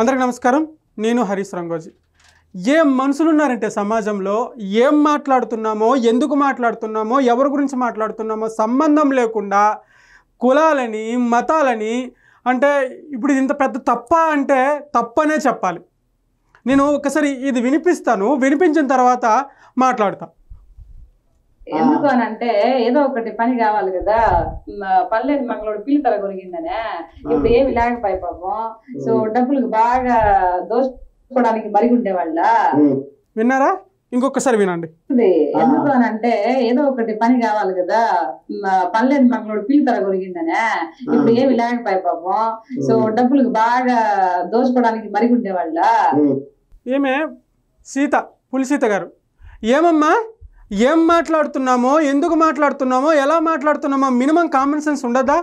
అందరికీ నమస్కారం. నేను హరీష్ రంగోజీ. ఏం మనుషులు ఉన్నారంటే సమాజంలో ఏం మాట్లాడుతున్నామో, ఎందుకు మాట్లాడుతున్నామో, ఎవరి గురించి మాట్లాడుతున్నామో సంబంధం లేకుండా కులాలని, మతాలని, అంటే ఇప్పుడు ఇది ఇంత పెద్ద తప్ప అంటే తప్పనే చెప్పాలి. నేను ఒకసారి ఇది వినిపిస్తాను, వినిపించిన తర్వాత మాట్లాడతా. ఎందుకు అని అంటే ఏదో ఒకటి పని కావాలి కదా. పల్లెని మంగళోడు పిల్లతల కొరిగిందనే ఇప్పుడు ఏమి లేకపోయి పాపం. సో డబ్బులకు బాగా దోచుకోవడానికి మరిగి ఉండేవాళ్ళ. విన్నారా? ఇంకొకసారి వినండి. ఎందుకు అని అంటే ఏదో ఒకటి పని కావాలి కదా. పల్లెని మంగళోడు పిల్లతల కొరిగిందనే ఇప్పుడు ఏమి లేకపోయి పాపం. సో డబ్బులకు బాగా దోచుకోవడానికి మరిగి ఉండేవాళ్ళ. ఏమే సీత, పులిసీత గారు, ఏమమ్మా ఏం మాట్లాడుతున్నామో, ఎందుకు మాట్లాడుతున్నామో, ఎలా మాట్లాడుతున్నామో మినిమం కామన్ సెన్స్ ఉండదా?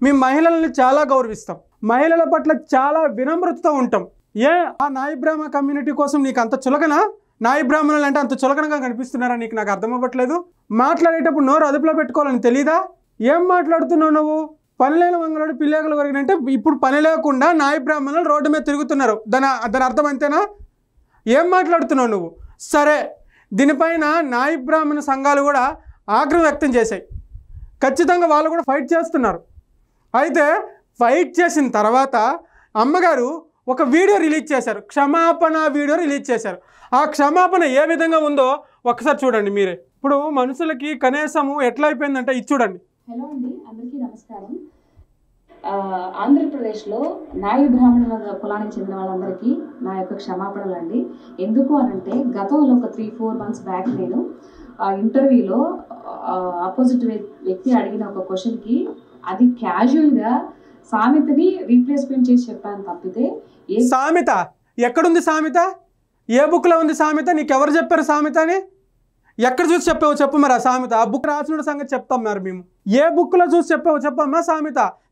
మేము మహిళల్ని చాలా గౌరవిస్తాం, మహిళల పట్ల చాలా వినమ్రతతో ఉంటాం. ఆ నాయి బ్రాహ్మణ కమ్యూనిటీ కోసం నీకు అంత చులకనా? నాయి బ్రాహ్మణులు అంటే అంత చులకనగా కనిపిస్తున్నారా నీకు? నాకు అర్థం అవ్వట్లేదు. మాట్లాడేటప్పుడు నోరు అదుపులో పెట్టుకోవాలని తెలీదా? ఏం మాట్లాడుతున్నావు నువ్వు? పని లేని మంగళోడు పిల్లేకలు కొరిగినంటే ఇప్పుడు పని లేకుండా నాయి బ్రాహ్మణులు రోడ్డు మీద తిరుగుతున్నారు. దాని అర్థం అంతేనా? ఏం మాట్లాడుతున్నావు నువ్వు? సరే, దీనిపైన నాయి బ్రాహ్మణ సంఘాలు కూడా ఆగ్రహం వ్యక్తం చేశాయి. ఖచ్చితంగా వాళ్ళు కూడా ఫైట్ చేస్తున్నారు. అయితే ఫైట్ చేసిన తర్వాత అమ్మగారు ఒక వీడియో రిలీజ్ చేశారు, క్షమాపణ వీడియో రిలీజ్ చేశారు. ఆ క్షమాపణ ఏ విధంగా ఉందో ఒకసారి చూడండి మీరే. ఇప్పుడు మనుషులకి కనీసము ఎట్లా అయిపోయిందంటే ఇది చూడండి. హలో అండి, అందరికీ నమస్కారం. ఆంధ్రప్రదేశ్లో నాయి బ్రాహ్మణుల కులానికి చెందిన వాళ్ళందరికీ నా యొక్క క్షమాపణలు అండి. ఎందుకు అనంటే గతంలో ఒక 3-4 months బ్యాక్ నేను ఇంటర్వ్యూలో ఆపోజిట్ వ్యక్తి అడిగిన ఒక క్వశ్చన్కి అది క్యాజువల్గా సామెతని రీప్లేస్మెంట్ చేసి చెప్పాను తప్పితే. సామెత ఎక్కడుంది? సామెత ఏ బుక్లో ఉంది? సామెత నీకెవరు చెప్పారు సామెత అని? ఎక్కడ చూసి చెప్పావు చెప్పు మరి. ఆ సామెత ఆ బుక్ రాసిన సంగతి చెప్తాం మరి మేము. ఏ బుక్లో చూసి చెప్పావు చెప్పమ్మా.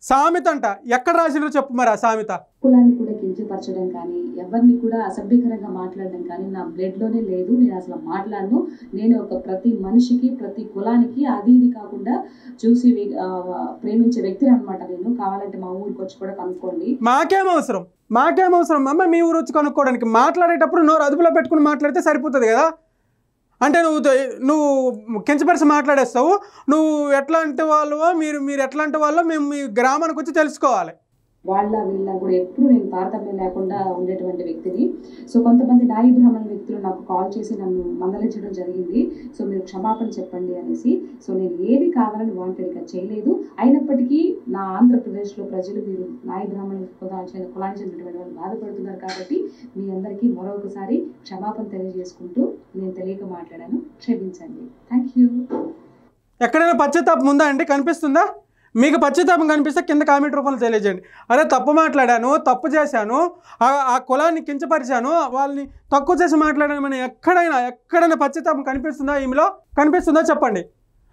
సామెత అంట ఎక్కడ రాసినో చెప్పు మరి. ఆ సామెత కులాన్ని కూడా కించపరచడం కానీ, ఎవరిని కూడా అసభ్యకరంగా మాట్లాడడం కానీ నా బ్లడ్లోనే లేదు. నేను అసలు మాట్లాడను. నేను ఒక ప్రతి మనిషికి, ప్రతి కులానికి అది ఇది కాకుండా చూసి ప్రేమించే వ్యక్తిని అనమాట. నేను కావాలంటే మా ఊరికి వచ్చి కూడా కనుక్కోండి. మాకేం అవసరం అమ్మ మీ ఊరు వచ్చి కనుక్కోవడానికి? మాట్లాడేటప్పుడు నోరు అదుపులో పెట్టుకుని మాట్లాడితే సరిపోతుంది కదా. అంటే నువ్వు కించపరిచి మాట్లాడేస్తావు. నువ్వు ఎట్లాంటి వాళ్ళవో, మీరు ఎట్లాంటి వాళ్ళో మేము మీ గ్రామానికి వచ్చి తెలుసుకోవాలి. వాళ్ళ వీళ్ళ కూడా ఎప్పుడు నేను తారతమ్యం లేకుండా ఉండేటువంటి వ్యక్తిని. సో కొంతమంది నాయి బ్రాహ్మణ వ్యక్తులు నాకు కాల్ చేసి నన్ను మందలించడం జరిగింది. సో మీరు క్షమాపణ చెప్పండి అనేసి. సో నేను ఏది కావాలని వాంటెడ్గా చేయలేదు. అయినప్పటికీ నా ఆంధ్రప్రదేశ్లో ప్రజలు మీరు నాయి బ్రాహ్మణ కులానికి చెందినటువంటి వాళ్ళు బాధపడుతున్నారు కాబట్టి మీ అందరికీ మరొకసారి క్షమాపణ తెలియజేసుకుంటూ నేను తెలియక మాట్లాడాను, క్షమించండి. Thank you. ఎక్కడైనా పశ్చాత్తాపం ఉందా అండి? కనిపిస్తుందా మీకు? పశ్చాత్తాపం కనిపిస్తే కింద కామెంట్ రూపంలో తెలియజేయండి. అరే తప్పు మాట్లాడాను, తప్పు చేశాను, ఆ కులాన్ని కించపరిచాను, వాళ్ళని తక్కువ చేసి మాట్లాడాను, ఎక్కడైనా పశ్చాత్తాపం కనిపిస్తుందా? ఈమెలో కనిపిస్తుందా చెప్పండి.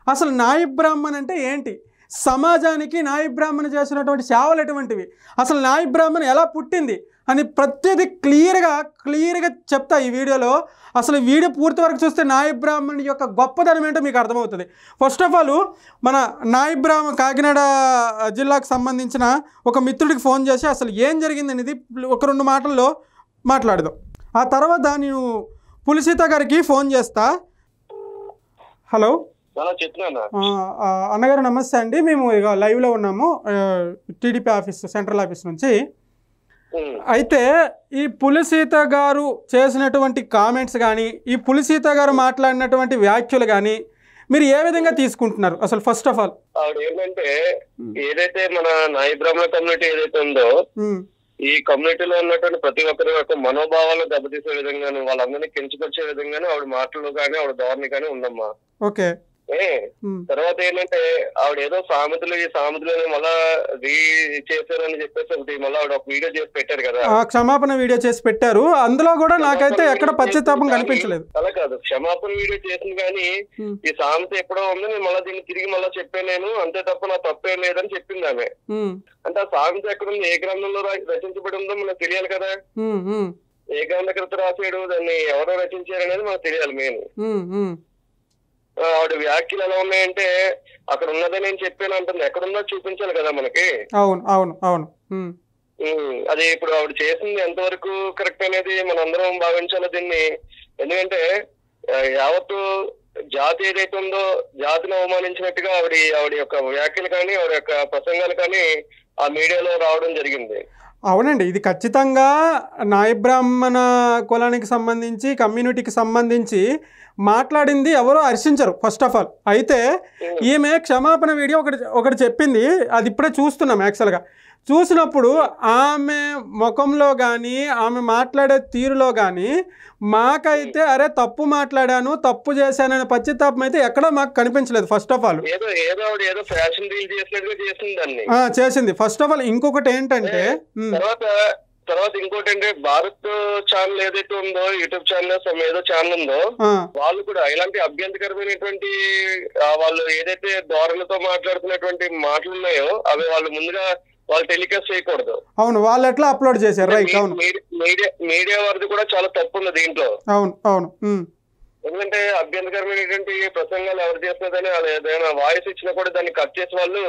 అసలు నాయి బ్రాహ్మణ్ అంటే ఏంటి? సమాజానికి నాయి బ్రాహ్మణ చేసినటువంటి సేవలు ఎటువంటివి? అసలు నాయి బ్రాహ్మణ ఎలా పుట్టింది అని ప్రతిదీ క్లియర్గా చెప్తా ఈ వీడియోలో. అసలు వీడియో పూర్తి వరకు చూస్తే నాయి బ్రాహ్మణి యొక్క గొప్పదనం ఏంటో మీకు అర్థమవుతుంది. ఫస్ట్ ఆఫ్ ఆల్ మన నాయి బ్రాహ్మణ కాకినాడ జిల్లాకు సంబంధించిన ఒక మిత్రుడికి ఫోన్ చేసి అసలు ఏం జరిగింది అనేది ఒక 2 మాటల్లో మాట్లాడదాం. ఆ తర్వాత నేను పులిసీత గారికి ఫోన్ చేస్తా. హలో అన్నగారు, నమస్తే అండి. మేము ఇక లైవ్లో ఉన్నాము టీడీపీ ఆఫీస్, సెంట్రల్ ఆఫీస్ నుంచి. అయితే ఈ పులిసీత గారు చేసినటువంటి కామెంట్స్ కానీ, ఈ పులిసీత గారు మాట్లాడినటువంటి వ్యాఖ్యలు కానీ మీరు ఏ విధంగా తీసుకుంటున్నారు అసలు? ఫస్ట్ ఆఫ్ ఆల్ ఆవిడ ఏంటంటే ఏదైతే మన నాయి బ్రాహ్మణ కమ్యూనిటీ ఏదైతే ఉందో ఈ కమ్యూనిటీలో ఉన్నటువంటి ప్రతి ఒక్కరి యొక్క మనోభావాలను దెబ్బతీసే విధంగాను, వాళ్ళందరినీ కించపరిచే విధంగాను ఆవిడ మాటలు కానీ ఆవిడ ధోరణి కానీ ఉందమ్మా. ఓకే. తర్వాత ఏంటంటే ఆవిడ ఏదో ఈ సామెతలు మళ్ళా చేశారని చెప్పేసి ఒకటి మళ్ళీ ఆవిడ ఒక వీడియో చేసి పెట్టారు కదా, క్షమాపణ వీడియో చేసి పెట్టారు. అందులో కూడా నాకైతే ఎక్కడ పశ్చాత్తాపం కనిపించలేదు. అలా కాదు, క్షమాపణ వీడియో చేసింది కానీ ఈ సామెత ఎప్పుడో ఉంది, నేను మళ్ళీ దీన్ని తిరిగి మళ్ళీ చెప్పాను నేను, అంతే తప్ప నా తప్పేం లేదని చెప్పింది ఆమె. అంటే ఆ సామెత ఎక్కడుంది, ఏ గ్రంథంలో రచించబడి ఉందో మనకు తెలియాలి కదా. ఏ గ్రంథకర్త రాసాడు, దాన్ని ఎవరో రచించారు అనేది మనకు తెలియాలి మెయిన్. ఆవిడ వ్యాఖ్యలు ఎలా ఉన్నాయంటే అక్కడ ఉన్నదే నేను చెప్పాను అంటుంది, ఎక్కడున్నా చూపించాలి కదా మనకి. అవును అవును అవును. అది ఇప్పుడు ఆవిడ చేసింది ఎంతవరకు కరెక్ట్ అనేది మనందరం భావించాలి దీన్ని. ఎందుకంటే యావత్తు జాతి ఏదైతే ఉందో జాతిని అవమానించినట్టుగా ఆవిడ యొక్క వ్యాఖ్యలు కానీ ఆవిడ యొక్క ప్రసంగాలు కానీ ఆ మీడియాలో రావడం జరిగింది. అవునండి, ఇది ఖచ్చితంగా నాయ బ్రాహ్మణ కులానికి సంబంధించి కమ్యూనిటీకి సంబంధించి మాట్లాడింది ఎవరో హర్షించరు ఫస్ట్ ఆఫ్ ఆల్. అయితే ఈమె క్షమాపణ వీడియో ఒకటి చెప్పింది, అది ఇప్పుడే చూస్తున్నాం. యాక్చువల్గా చూసినప్పుడు ఆమె ముఖంలో కానీ ఆమె మాట్లాడే తీరులో కానీ మాకైతే అరే తప్పు మాట్లాడాను తప్పు చేశాననే పశ్చాత్తాపం అయితే ఎక్కడా మాకు కనిపించలేదు. ఫస్ట్ ఆఫ్ ఆల్ చేసింది ఫస్ట్ ఆఫ్ ఆల్. ఇంకొకటి ఏంటంటే తర్వాత ఇంకోటి అంటే భారత్ ఛానల్ ఏదైతే ఉందో యూట్యూబ్ ఛానల్ ఏదో ఛానల్ ఉందో వాళ్ళు కూడా ఇలాంటి అభ్యంతరకరమైనటువంటి వాళ్ళు ఏదైతే ధోరణితో మాట్లాడుతున్నటువంటి మాటలు ఉన్నాయో అవి వాళ్ళు ముందుగా వాళ్ళు టెలికాస్ట్ చేయకూడదు. అవును, వాళ్ళు ఎట్లా అప్లోడ్ చేశారు? రైట్. అవును, మీడియా వారిది కూడా చాలా తప్పు ఉంది దీంట్లో. అవును అవును. ఎందుకంటే అభ్యంతరకరమైనటువంటి ప్రసంగాలు ఎవరు చేస్తున్నదని ఏదైనా వాయిస్ ఇచ్చినా కూడా దాన్ని కట్ చేసి వాళ్ళు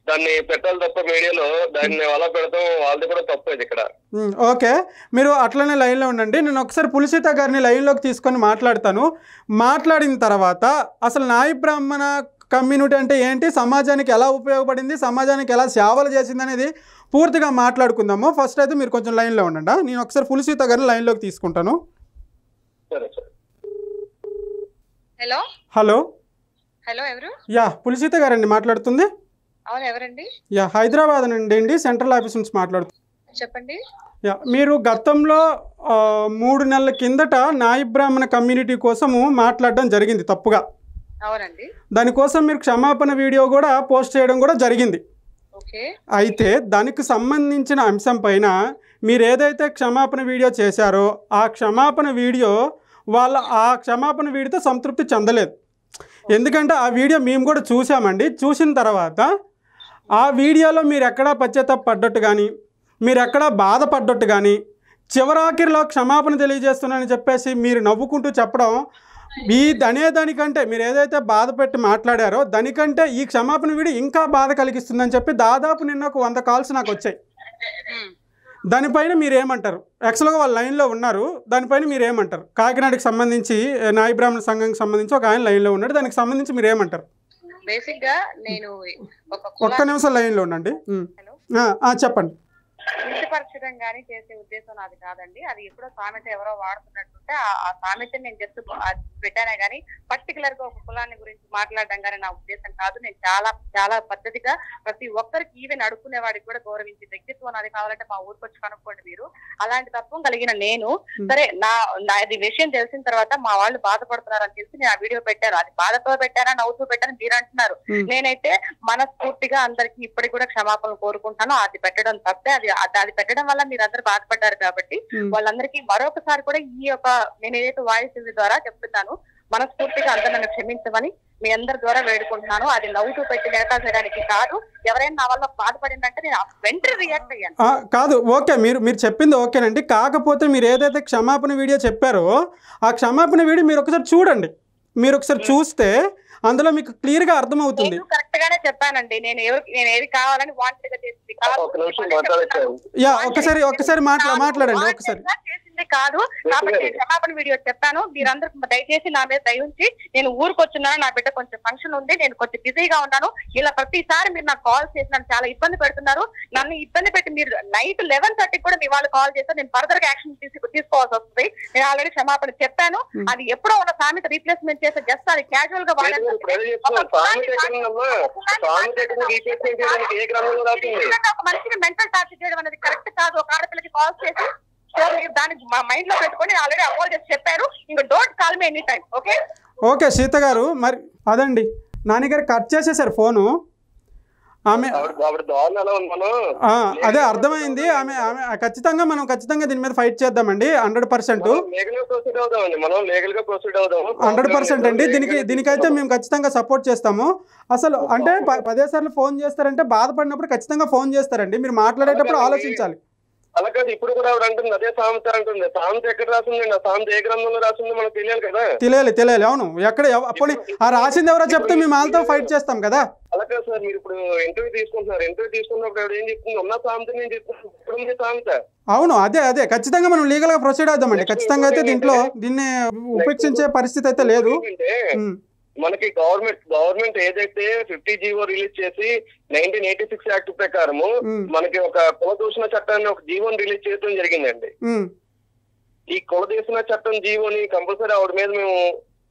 దాన్ని పెట్టాలి తప్ప మీడియాలో దాన్ని అలా పెడతాం వాళ్ళది కూడా తప్పేది ఇక్కడ. ఓకే, మీరు అట్లనే లైన్లో ఉండండి. నేను ఒకసారి పులిసీత గారిని లైన్లోకి తీసుకొని మాట్లాడతాను. మాట్లాడిన తర్వాత అసలు నాయ బ్రాహ్మణ కమ్యూనిటీ అంటే ఏంటి, సమాజానికి ఎలా ఉపయోగపడింది, సమాజానికి ఎలా సేవలు చేసింది అనేది పూర్తిగా మాట్లాడుకుందాము. ఫస్ట్ అయితే మీరు కొంచెం లైన్లో ఉండండి. నేను ఒకసారి పులిసీత గారిని లైన్లోకి తీసుకుంటాను. హలో హలో హలో ఎవరు? యా, పులిసీత గారండి మాట్లాడుతుంది. అవును, ఎవరండి? యా, హైదరాబాద్ నుండి సెంట్రల్ ఆఫీస్ నుంచి మాట్లాడుతుంది. చెప్పండి. యా, మీరు గతంలో 3 నెలల కిందట నాయ బ్రాహ్మణ కమ్యూనిటీ కోసము మాట్లాడడం జరిగింది తప్పుగా. అవునండి. దానికోసం మీరు క్షమాపణ వీడియో కూడా పోస్ట్ చేయడం కూడా జరిగింది. ఓకే. అయితే దానికి సంబంధించిన అంశం పైన మీరు ఏదైతే క్షమాపణ వీడియో చేశారో ఆ క్షమాపణ వీడియోతో సంతృప్తి చెందలేదు. ఎందుకంటే ఆ వీడియో మేము కూడా చూసామండి. చూసిన తర్వాత ఆ వీడియోలో మీరు ఎక్కడా పశ్చాత్తాప పడ్డట్టు కానీ మీరు ఎక్కడా బాధపడ్డట్టు కానీ చివరాఖరిలో క్షమాపణ తెలియజేస్తున్నానని చెప్పేసి మీరు నవ్వుకుంటూ చెప్పడం అనేదానికంటే మీరు ఏదైతే బాధ పెట్టి మాట్లాడారో దానికంటే ఈ క్షమాపణ వీడియో ఇంకా బాధ కలిగిస్తుందని చెప్పి దాదాపు నిన్న ఒక 100 కాల్స్ నాకు వచ్చాయి. దానిపైన మీరు ఏమంటారు? యాక్చువల్గా వాళ్ళు లైన్లో ఉన్నారు, దానిపైన మీరు ఏమంటారు? కాకినాడకి సంబంధించి నాయ బ్రాహ్మణ సంఘానికి సంబంధించి ఒక ఆయన లైన్లో ఉన్నాడు, దానికి సంబంధించి మీరు ఏమంటారు? బేసిక్గా నేను ఒక్క నిమిషం లైన్లో ఉండండి. చెప్పండి. కించపరచడం కానీ చేసే ఉద్దేశం నాది కాదండి. అది ఎప్పుడో సామెత ఎవరో వాడుతున్నట్టుంటే ఆ సామెత నేను జస్ట్ పెట్టానే కానీ పర్టికులర్ గా ఒక కులాన్ని గురించి మాట్లాడడం కానీ నా ఉద్దేశం కాదు. నేను చాలా చాలా పద్ధతిగా ప్రతి ఒక్కరికి ఈవెన్ అడుక్కునే వాడికి కూడా గౌరవించే వ్యక్తిత్వం అది కావాలంటే మా ఊరికి వచ్చి కనుక్కోండి మీరు. అలాంటి తత్వం కలిగిన నేను సరే అది విషయం తెలిసిన తర్వాత మా వాళ్ళు బాధపడుతున్నారని తెలిసి నేను ఆ వీడియో పెట్టాను. అది బాధతో పెట్టానా నవ్వుతూ పెట్టాను మీరు అంటున్నారు. నేనైతే మనస్ఫూర్తిగా అందరికి ఇప్పటికి కూడా క్షమాపణలు కోరుకుంటున్నాను. అది పెట్టడం తప్పే. అది పెట్టడం వల్ల మీరు అందరు బాధపడ్డారు కాబట్టి వాళ్ళందరికీ మరొకసారి కూడా ఈ యొక్క నేను ఏదైతే వాయిస్ ద్వారా చెప్తున్నాను మనస్ఫూర్తిగా అందరూ నన్ను క్షమించమని మీ అందరి ద్వారా వేడుకుంటున్నాను. అది నవ్వుతూ పెట్టి నేత చేయడానికి కాదు. ఎవరైనా నా వల్ల బాధపడిందంటే నేను వెంటనే రియాక్ట్ అయ్యాను. కాదు, ఓకే, మీరు చెప్పింది ఓకేనండి. కాకపోతే మీరు ఏదైతే క్షమాపణ వీడియో చెప్పారో ఆ క్షమాపణ వీడియో మీరు ఒకసారి చూడండి. మీరు ఒకసారి చూస్తే అందులో మీకు క్లియర్ గా అర్థమవుతుంది. కరెక్ట్ గానే చెప్పానండి. నేను ఏది కావాలని వాంటెడ్ గా చేసింది కాదు. ఒక్కసారి మాట్లాడండి. ఒకసారి చేసింది కాదు కాబట్టి క్షమాపణ వీడియో చెప్పాను. మీరందరూ దయచేసి నా మీద దయ ఉంచి నేను ఊరికి వచ్చున్నాను. నా బిడ్డ కొంచెం ఫంక్షన్ ఉంది, నేను కొంచెం బిజీగా ఉన్నాను. ఇలా ప్రతిసారి మీరు నాకు కాల్ చేసి నన్ను చాలా ఇబ్బంది పెడుతున్నారు. నన్ను ఇబ్బంది పెట్టి మీరు నైట్ 11:30 కూడా మీ వాళ్ళు కాల్ చేస్తే నేను ఫర్దర్ గా యాక్షన్ తీసుకోవాల్సి వస్తుంది. నేను ఆల్రెడీ క్షమాపణ చెప్పాను. అది ఎప్పుడో ఉన్న సామెత రీప్లేస్మెంట్ చేస్తే జస్ట్ అది క్యాజువల్ గా వాడాను. ఒక మనిషిని మెంటల్ టార్చర్ చేయడం అనేది కరెక్ట్ కాదు. ఒక ఆడపిల్లకి కాల్ చేసి దానికి మా మైండ్ లో పెట్టుకొని ఆల్రెడీ అపాలజీ చెప్పారు. ఇంకా don't call me any time. Okay Sita గారు, మరి అదండి నాన్నగారు కట్ చేసేసారు ఫోను. అదే అర్థమైంది. ఆమె ఖచ్చితంగా దీని మీద ఫైట్ చేద్దామండి. 100% 100% అండి. దీనికైతే మేము ఖచ్చితంగా సపోర్ట్ చేస్తాము. అసలు అంటే 10 సార్లు ఫోన్ చేస్తారంటే బాధపడినప్పుడు ఖచ్చితంగా ఫోన్ చేస్తారండి. మీరు మాట్లాడేటప్పుడు ఆలోచించాలి. అలా కాదు, ఇప్పుడు కూడా ఆవిడ అంటుంది అదే సామెత అంటుంది. సామెత ఎక్కడ రాసిందండి? ఆ సామెత ఏ గ్రంథంలో రాసిందో మనకు తెలియాలి కదా. తెలియాలి. అవును, ఎక్కడ అప్పుడు ఆ రాసింది ఎవరో చెప్తే మేము వాళ్ళతో ఫైట్ చేస్తాం కదా. అలా కాదు సార్, మీరు ఇప్పుడు ఇంటర్వ్యూ తీసుకుంటున్నారు. ఇంటర్వ్యూ తీసుకున్నప్పుడు ఆవిడ ఏం చెప్తుంది? ఉన్న సామెత నేను చెప్తున్నాను, ఇప్పుడు ఉంది సామెత. అవును, అదే ఖచ్చితంగా మనం లీగల్ గా ప్రొసీడ్ అవుదామండి. ఖచ్చితంగా అయితే దీన్ని ఉపేక్షించే పరిస్థితి అయితే లేదు. మనకి గవర్నమెంట్ ఏదైతే 50 జీవో రిలీజ్ చేసి 1986 యాక్ట్ ప్రకారము మనకి ఒక కుల దూషణ చట్టాన్ని ఒక జీవోని రిలీజ్ చేయడం జరిగిందండి. ఈ కుల దూషణ చట్టం జీవోని కంపల్సరీ ఆవిడ మీద మేము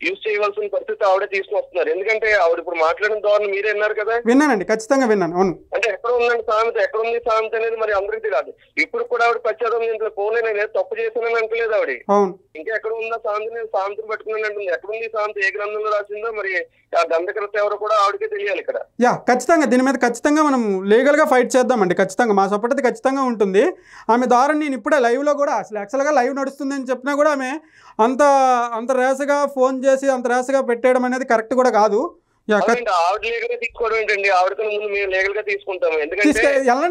యూజ్ చేయవలసిన పరిస్థితి ఆవిడే తీసుకుని వస్తున్నారు. ఎందుకంటే ఆవిడ ఇప్పుడు మాట్లాడిన ద్వారా మీరే విన్నారు కదా. విన్నానండి, ఖచ్చితంగా విన్నాను. అవును, అంటే ఎక్కడ ఉందండి సామెత, ఎక్కడ ఉంది సామెత అనేది మరి అందరికీ తెలియదు. ఇప్పుడు కూడా ఆవిడ పశ్చాత్తాపం పోలే, నేను తప్పు చేశానని అంటలేదు ఆవిడ. అవును, ఇంకా ఎక్కడ ఉందా సామెత, నేను సామెతను పట్టుకున్నాను అంటుంది. ఎక్కడుంది సామెత, ఏ గ్రంథంలో రాసిందో మరి ఆ గంధకర్త ఎవరో కూడా ఆవిడకే తెలియాలి ఇక్కడ. ఖచ్చితంగా దీని మీద ఖచ్చితంగా మనం లీగల్ గా ఫైట్ చేద్దామండి. ఖచ్చితంగా మా సపోర్ట్ అయితే ఖచ్చితంగా ఉంటుంది. ఆమె ద్వారా నేను ఇప్పుడే లైవ్ లో కూడా అసలు యాక్చువల్గా లైవ్ నడుస్తుందని చెప్పినా కూడా ఆమె అంత రేసగా ఫోన్ చేసి అంత రేసగా పెట్టేయడం అనేది కరెక్ట్ కూడా కాదు. ఆవిడ లీగల్ గా తీసుకోవడం ఏంటండి? ఆవిడకన్నా ముందు మేము లీగల్ గా తీసుకుంటాము. ఎందుకంటే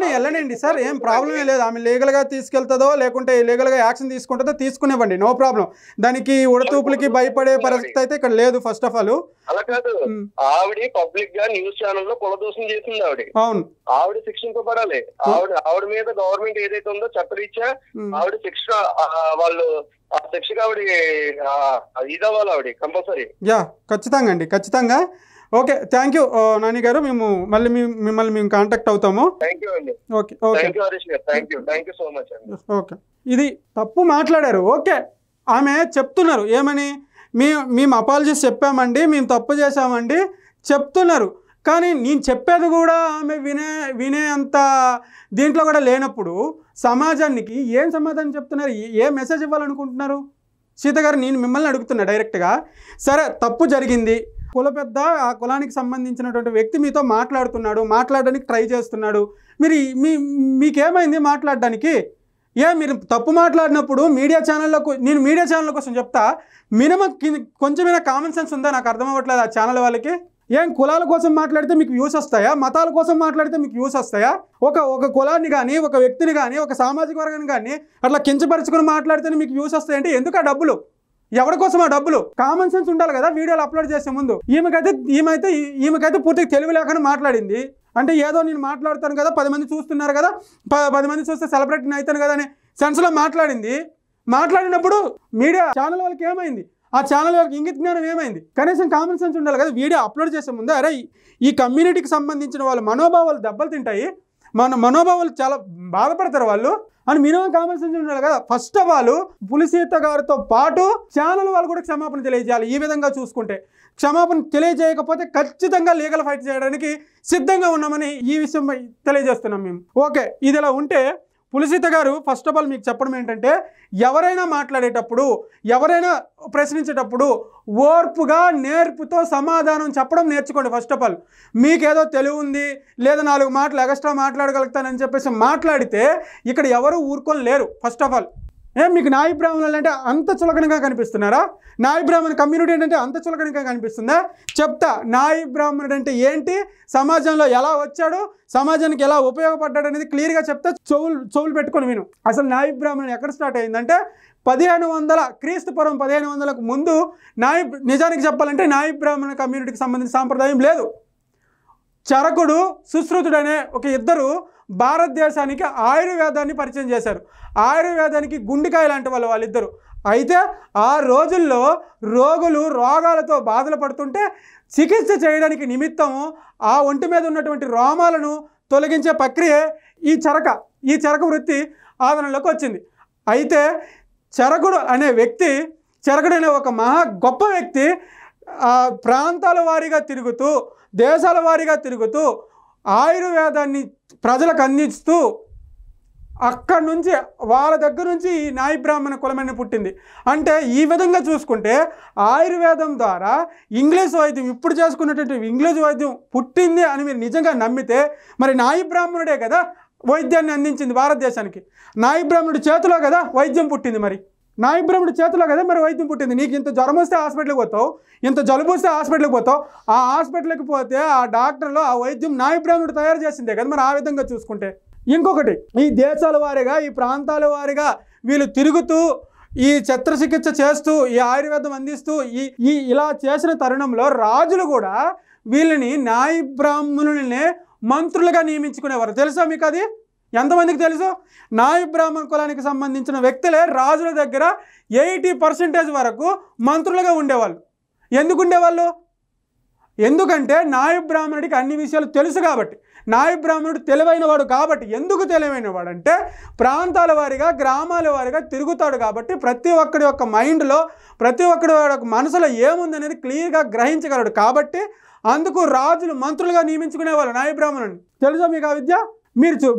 వెళ్ళనండి సార్, ఏం ప్రాబ్లమే లేదు. ఆమె లీగల్ గా తీసుకెళ్తుందో లేకుంటే లీగల్ గా యాక్షన్ తీసుకుంటుందో తీసుకునేవ్వండి, నో ప్రాబ్లం. దానికి ఉడతూపులకి భయపడే పరిస్థితి అయితే ఇక్కడ లేదు. ఫస్ట్ ఆఫ్ ఆల్ అలా కాదు, ఆవిడ పబ్లిక్ గా న్యూస్ ఛానల్ లో కులదోషం చేసింది ఆవిడ. అవును, ఆవిడ శిక్షింపబడాలి. ఆవిడ మీద గవర్నమెంట్ ఏదైతే ఉందో చట్టరీత్యా ఆవిడ శిక్ష, వాళ్ళు ఆ శిక్షగా ఆవిడ ఇదవ్వాలి ఆవిడ కంపల్సరీ. ఖచ్చితంగా అండి, ఖచ్చితంగా. ఓకే, థ్యాంక్ యూ నాని గారు. మిమ్మల్ని మేము కాంటాక్ట్ అవుతాము. ఓకే, ఇది తప్పు మాట్లాడారు. ఓకే, ఆమె చెప్తున్నారు ఏమని, మేము అపాలజీస్ చెప్పామండి, మేము తప్పు చేశామండి చెప్తున్నారు. కానీ నేను చెప్పేది కూడా ఆమె వినే అంత దీంట్లో కూడా లేనప్పుడు సమాజానికి ఏం సమాధానం చెప్తున్నారు, ఏ మెసేజ్ ఇవ్వాలనుకుంటున్నారు? సీత గారు, నేను మిమ్మల్ని అడుగుతున్నా డైరెక్ట్గా. సరే, తప్పు జరిగింది, కుల పెద్ద ఆ కులానికి సంబంధించినటువంటి వ్యక్తి మీతో మాట్లాడడానికి ట్రై చేస్తున్నాడు. మీకేమైంది మాట్లాడడానికి? మీరు తప్పు మాట్లాడినప్పుడు మీడియా ఛానళ్ళ కోసం చెప్తా, మినిమం కొంచెమైనా కామన్ సెన్స్ ఉందా? నాకు అర్థం అవ్వట్లేదు ఆ ఛానల్ వాళ్ళకి. ఏం కులాల కోసం మాట్లాడితే మీకు వ్యూస్ వస్తాయా? మతాల కోసం మాట్లాడితే మీకు వ్యూస్ వస్తాయా? ఒక కులాన్ని కానీ, ఒక వ్యక్తిని కానీ, ఒక సామాజిక వర్గాన్ని కానీ అట్లా కించపరుచుకుని మాట్లాడితేనే మీకు వ్యూస్ వస్తాయంటే ఎందుకు ఆ డబ్బులు? ఎవరి కోసం ఆ డబ్బులు? కామన్ సెన్స్ ఉండాలి కదా వీడియోలు అప్లోడ్ చేసే ముందు. ఈమెకైతే పూర్తిగా తెలివి లేకుండా మాట్లాడింది. అంటే ఏదో నేను మాట్లాడతాను కదా, 10 మంది చూస్తున్నారు కదా, 10 మంది చూస్తే సెలబ్రిటీని అవుతాను కదా అనే సెన్స్లో మాట్లాడినప్పుడు మీడియా ఛానల్ వాళ్ళకి ఏమైంది? ఆ ఛానల్ వాళ్ళకి ఇంగిత జ్ఞానం ఏమైంది? కనీసం కామన్ సెన్స్ ఉండాలి కదా. వీడియో అప్లోడ్ చేసే ముందు అరే ఈ కమ్యూనిటీకి సంబంధించిన వాళ్ళ మనోభావాలు దెబ్బలు తింటాయి, మనోభావాలు చాలా బాధపడతారు వాళ్ళు అని మినిమం కామన్ సెన్స్ ఉండాలి కదా. ఫస్ట్ ఆఫ్ ఆల్ పులిసీత గారితో పాటు ఛానల్ వాళ్ళు కూడా క్షమాపణ తెలియజేయాలి. ఈ విధంగా చూసుకుంటే క్షమాపణ తెలియజేయకపోతే ఖచ్చితంగా లీగల్ ఫైట్ చేయడానికి సిద్ధంగా ఉన్నామని ఈ విషయం తెలియజేస్తున్నాం మేము. ఓకే, ఇది ఇలా ఉంటే పులిసీత గారు ఫస్ట్ ఆఫ్ ఆల్ మీకు చెప్పడం ఏంటంటే, ఎవరైనా మాట్లాడేటప్పుడు, ఎవరైనా ప్రశ్నించేటప్పుడు ఓర్పుగా నేర్పుతో సమాధానం చెప్పడం నేర్చుకోండి. ఫస్ట్ ఆఫ్ ఆల్ మీకేదో తెలివి ఉంది, లేదా 4 మాటలు ఎక్స్ట్రా మాట్లాడగలుగుతానని చెప్పేసి మాట్లాడితే ఇక్కడ ఎవరు ఊరుకొని లేరు. ఫస్ట్ ఆఫ్ ఆల్ మీకు నాయి బ్రాహ్మణులు అంటే అంత చులకనగా కనిపిస్తున్నారా? నాయి బ్రాహ్మణ కమ్యూనిటీ అంటే అంత చులకనగా కనిపిస్తుందా? చెప్తా, నాయి బ్రాహ్మణుడు అంటే ఏంటి, సమాజంలో ఎలా వచ్చాడు, సమాజానికి ఎలా ఉపయోగపడ్డాడు అనేది క్లియర్గా చెప్తా. చెవులు పెట్టుకొని విను. అసలు నాయి బ్రాహ్మణుడు ఎక్కడ స్టార్ట్ అయిందంటే 1500 క్రీస్తుపూర్వం 1500కు ముందు నిజానికి చెప్పాలంటే నాయి బ్రాహ్మణ కమ్యూనిటీకి సంబంధించిన సాంప్రదాయం లేదు. చరకుడు, సుశ్రుతుడు అనే ఒక ఇద్దరు భారతదేశానికి ఆయుర్వేదాన్ని పరిచయం చేశారు. ఆయుర్వేదానికి గుండెకాయ లాంటి వాళ్ళిద్దరు. అయితే ఆ రోజుల్లో రోగాలతో బాధలు పడుతుంటే చికిత్స చేయడానికి నిమిత్తము ఆ ఒంటి మీద ఉన్నటువంటి రోమాలను తొలగించే ప్రక్రియ ఈ చరక వృత్తి ఆదరణలోకి వచ్చింది. అయితే చరకుడు అనే ఒక మహా గొప్ప వ్యక్తి ప్రాంతాల వారీగా తిరుగుతూ, దేశాల వారీగా తిరుగుతూ ఆయుర్వేదాన్ని ప్రజలకు అందిస్తూ అక్కడి నుంచి వాళ్ళ దగ్గర నుంచి ఈ నాయి బ్రాహ్మణ కులమని పుట్టింది. అంటే ఈ విధంగా చూసుకుంటే ఆయుర్వేదం ద్వారా ఇంగ్లీష్ వైద్యం, ఇప్పుడు చేసుకున్నటువంటి ఇంగ్లీష్ వైద్యం పుట్టింది అని మీరు నిజంగా నమ్మితే మరి నాయి బ్రాహ్మణుడే కదా వైద్యాన్ని అందించింది భారతదేశానికి. నాయి బ్రాహ్మణుడి చేతిలో కదా వైద్యం పుట్టింది. మరి నాయి బ్రాహ్మణుడి చేతిలో కదా మరి వైద్యం పుట్టింది. నీకు ఇంత జ్వరం వస్తే హాస్పిటల్కి పోతావు, ఇంత జలుబు వస్తే హాస్పిటల్కి పోతావు. ఆ హాస్పిటల్కి పోతే ఆ డాక్టర్లు ఆ వైద్యం నాయి బ్రాహ్మణుడు తయారు చేసిందే కదా. మరి ఆ విధంగా చూసుకుంటే ఇంకొకటి, ఈ దేశాల వారీగా ఈ ప్రాంతాల వారీగా వీళ్ళు తిరుగుతూ ఈ శస్త్రచికిత్స చేస్తూ ఈ ఆయుర్వేదం అందిస్తూ ఈ ఇలా చేసిన తరుణంలో రాజులు కూడా వీళ్ళని న్యాయ బ్రాహ్మణులనే మంత్రులుగా నియమించుకునేవారు. తెలుసా మీకు అది? ఎంతమందికి తెలుసు? న్యాయ బ్రాహ్మణ కులానికి సంబంధించిన వ్యక్తులే రాజుల దగ్గర 80% వరకు మంత్రులుగా ఉండేవాళ్ళు. ఎందుకు ఉండేవాళ్ళు? ఎందుకంటే న్యాయ బ్రాహ్మణుడికి అన్ని విషయాలు తెలుసు కాబట్టి, న్యాయ బ్రాహ్మణుడు తెలివైన వాడు కాబట్టి. ఎందుకు తెలివైన వాడు అంటే ప్రాంతాల వారీగా గ్రామాల వారీగా తిరుగుతాడు కాబట్టి ప్రతి ఒక్కడి యొక్క మైండ్లో ప్రతి ఒక్కడి యొక్క మనసులో ఏముందనేది క్లియర్గా గ్రహించగలడు కాబట్టి అందుకు రాజులు మంత్రులుగా నియమించుకునేవాళ్ళు న్యాయ బ్రాహ్మణుడిని. తెలుసా మీకు ఆ విద్య?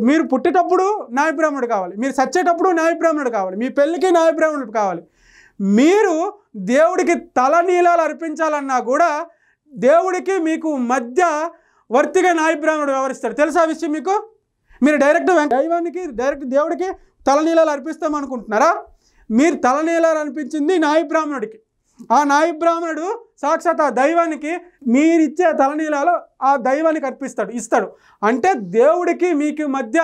మీరు పుట్టేటప్పుడు న్యాయ బ్రాహ్మణుడు కావాలి, మీరు చచ్చేటప్పుడు న్యాయ బ్రాహ్మణుడు కావాలి, మీ పెళ్ళికి న్యాయ బ్రాహ్మణుడు కావాలి. మీరు దేవుడికి తలనీలాలు అర్పించాలన్నా కూడా దేవుడికి మీకు మధ్య వర్తిగా న్యాయ బ్రాహ్మణుడు వ్యవహరిస్తాడు. తెలుసా ఆ విషయం మీకు? మీరు డైరెక్ట్ దేవుడికి తలనీలాలు అర్పిస్తామనుకుంటున్నారా? మీరు తలనీలాలు అనిపించింది న్యాయ బ్రాహ్మణుడికి. ఆ న్యాయ బ్రాహ్మణుడు సాక్షాత్ ఆ దైవానికి మీరిచ్చే తలనీలాలు ఆ దైవానికి ఇస్తాడు. అంటే దేవుడికి మీకు మధ్య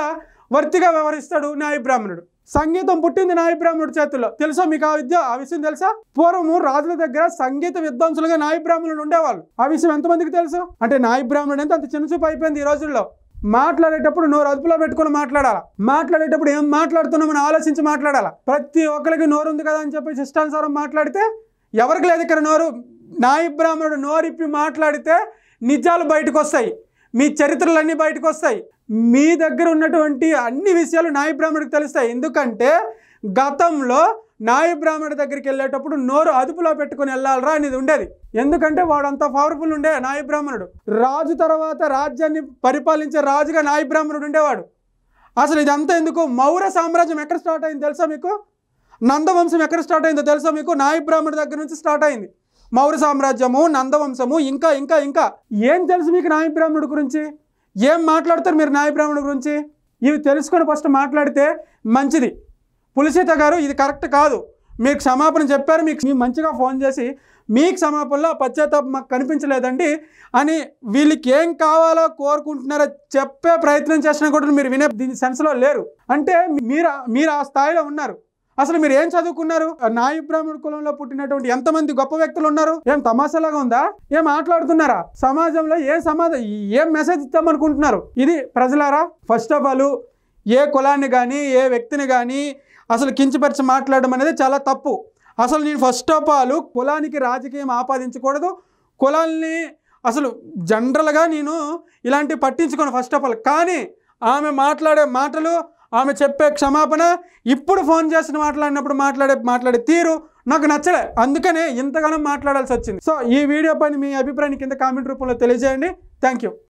వర్తిగా వ్యవహరిస్తాడు న్యాయ బ్రాహ్మణుడు. సంగీతం పుట్టింది న్యాయ బ్రాహ్మణుడి చేతుల్లో. తెలుసా మీకు ఆ విషయం తెలుసా? పూర్వము రాజుల దగ్గర సంగీత విద్వాంసులుగా న్యాయ బ్రాహ్మణులు ఉండేవాళ్ళు. ఆ విషయం ఎంతమందికి తెలుసు? అంటే న్యాయ బ్రాహ్మణుడు అంటే అంత చిన్నచూపు అయిపోయింది ఈ రోజుల్లో. మాట్లాడేటప్పుడు నోరు అదుపులో పెట్టుకుని మాట్లాడాలా. మాట్లాడేటప్పుడు ఏం మాట్లాడుతున్నామని ఆలోచించి మాట్లాడాలా. ప్రతి ఒక్కరికి నోరు ఉంది కదా అని చెప్పి ఇష్టానుసారం మాట్లాడితే ఎవరికి లేదు ఇక్కడ నోరు. న్యాయ బ్రాహ్మణుడు నోరిప్పి మాట్లాడితే నిజాలు బయటకు వస్తాయి, మీ చరిత్రలన్నీ బయటకు వస్తాయి, మీ దగ్గర ఉన్నటువంటి అన్ని విషయాలు న్యాయ బ్రాహ్మణుడికి తెలుస్తాయి. ఎందుకంటే గతంలో న్యాయ బ్రాహ్మణుడి దగ్గరికి వెళ్ళేటప్పుడు నోరు అదుపులో పెట్టుకుని వెళ్ళాలరా అనేది ఉండేది. ఎందుకంటే వాడు అంత పవర్ఫుల్ ఉండే న్యాయ బ్రాహ్మణుడు. రాజు తర్వాత రాజ్యాన్ని పరిపాలించే రాజుగా న్యాయ బ్రాహ్మణుడు ఉండేవాడు. అసలు ఇదంతా ఎందుకు? మౌర్య సామ్రాజ్యం ఎక్కడ స్టార్ట్ అయింది తెలుసా మీకు? నందవంశం ఎక్కడ స్టార్ట్ అయిందో తెలుసా మీకు? న్యాయ బ్రాహ్మణుడి దగ్గర నుంచి స్టార్ట్ అయింది. మౌర్య సామ్రాజ్యము, నందవంశము, ఇంకా ఇంకా ఇంకా ఏం తెలుసు మీకు న్యాయ బ్రాహ్మణుడి గురించి? ఏం మాట్లాడతారు మీరు న్యాయ బ్రాహ్మణుడి గురించి? ఇవి తెలుసుకొని ఫస్ట్ మాట్లాడితే మంచిది. పులిసీత గారు ఇది కరెక్ట్ కాదు, మీకు క్షమాపణ చెప్పారు, మీకు మంచిగా ఫోన్ చేసి మీకు క్షమాపణలో పశ్చాత్తాపం మాకు కనిపించలేదండి అని వీళ్ళకి ఏం కావాలో కోరుకుంటున్నారో చెప్పే ప్రయత్నం చేసినా కూడా మీరు వినే దీని సెన్స్లో లేరు. అంటే మీరు ఆ స్థాయిలో ఉన్నారు. అసలు మీరు ఏం చదువుకున్నారు? న్యాయ బ్రాహ్మణ కులంలో పుట్టినటువంటి ఎంతమంది గొప్ప వ్యక్తులు ఉన్నారు? ఏం తమాషాలాగా ఉందా? ఏం మాట్లాడుతున్నారా? సమాజంలో ఏం మెసేజ్ ఇస్తామనుకుంటున్నారు? ఇది ప్రజలారా, ఫస్ట్ ఆఫ్ ఆల్ ఏ కులాన్ని కానీ ఏ వ్యక్తిని కానీ అసలు కించపరిచి మాట్లాడడం అనేది చాలా తప్పు. అసలు నేను ఫస్ట్ ఆఫ్ ఆల్ కులానికి రాజకీయం ఆపాదించకూడదు. కులాల్ని అసలు జనరల్గా నేను ఇలాంటివి పట్టించుకోను ఫస్ట్ ఆఫ్ ఆల్. కానీ ఆమె మాట్లాడే మాటలు, ఆమె చెప్పే క్షమాపణ, ఇప్పుడు ఫోన్ చేసిన మాట్లాడినప్పుడు మాట్లాడే తీరు నాకు నచ్చలే. అందుకనే ఇంతగానో మాట్లాడాల్సి వచ్చింది. సో ఈ వీడియో పైన మీ అభిప్రాయాన్ని కింద కామెంట్ రూపంలో తెలియజేయండి. Thank you.